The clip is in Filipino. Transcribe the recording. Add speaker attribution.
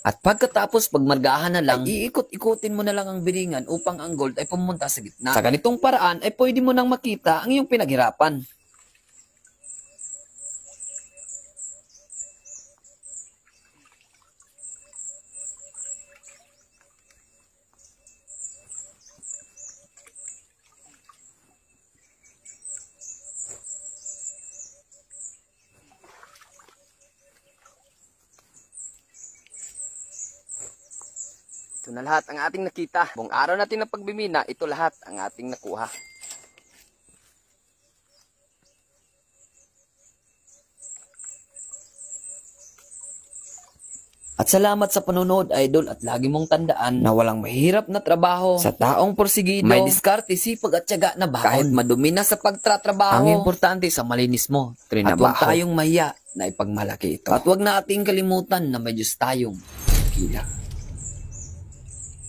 Speaker 1: At pagkatapos pagmargahan na lang, ay iikot-ikutin mo na lang ang biringan upang ang gold ay pumunta sa gitna. Sa ganitong paraan ay pwede mo nang makita ang iyong pinaghirapan. Ito na lahat ang ating nakita. Buong araw natin ng pagbimina, ito lahat ang ating nakuha. At salamat sa panonood, idol, at lagi mong tandaan na walang mahirap na trabaho sa taong porsigido. May diskarte, sipag at tiyaga na baon. Kahit madumi na sa pagtatrabaho, ang importante sa malinis mo, trinabaho. At huwag tayong mahiya na ipagmalaki ito. At huwag na ating kalimutan na may Diyos tayong kila.